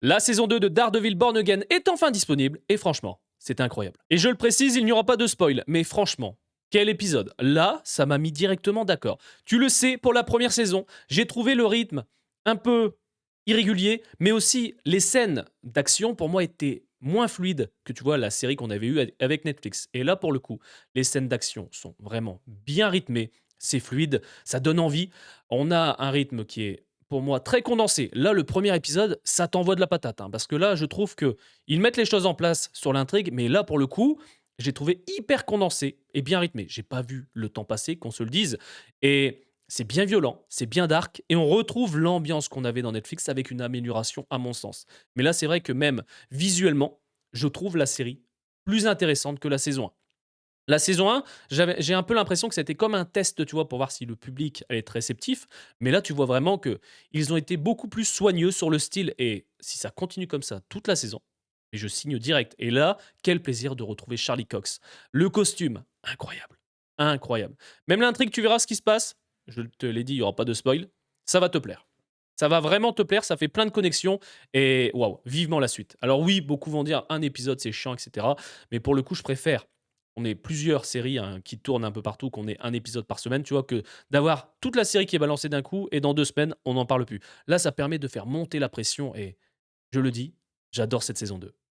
La saison 2 de Daredevil Born Again est enfin disponible, et franchement, c'est incroyable. Et je le précise, il n'y aura pas de spoil, mais franchement, quel épisode. Là, ça m'a mis directement d'accord. Tu le sais, pour la première saison, j'ai trouvé le rythme un peu irrégulier, mais aussi les scènes d'action, pour moi, étaient moins fluides que, tu vois, la série qu'on avait eue avec Netflix. Et là, pour le coup, les scènes d'action sont vraiment bien rythmées, c'est fluide, ça donne envie. On a un rythme qui est, pour moi, très condensé. Là, le premier épisode, ça t'envoie de la patate, hein, parce que là, je trouve que ils mettent les choses en place sur l'intrigue, mais là, pour le coup, j'ai trouvé hyper condensé et bien rythmé. J'ai pas vu le temps passer, qu'on se le dise. Et c'est bien violent, c'est bien dark, et on retrouve l'ambiance qu'on avait dans Netflix avec une amélioration, à mon sens. Mais là, c'est vrai que même visuellement, je trouve la série plus intéressante que la saison 1. La saison 1, j'ai un peu l'impression que c'était comme un test, tu vois, pour voir si le public allait être réceptif. Mais là, tu vois vraiment que ils ont été beaucoup plus soigneux sur le style. Et si ça continue comme ça toute la saison, et je signe direct. Et là, quel plaisir de retrouver Charlie Cox. Le costume, incroyable. Incroyable. Même l'intrigue, tu verras ce qui se passe. Je te l'ai dit, il n'y aura pas de spoil. Ça va te plaire. Ça va vraiment te plaire, ça fait plein de connexions et waouh, vivement la suite. Alors oui, beaucoup vont dire un épisode c'est chiant, etc. Mais pour le coup, je préfère on ait plusieurs séries hein, qui tournent un peu partout, qu'on ait un épisode par semaine, tu vois, que d'avoir toute la série qui est balancée d'un coup et dans 2 semaines, on n'en parle plus. Là, ça permet de faire monter la pression et je le dis, j'adore cette saison 2.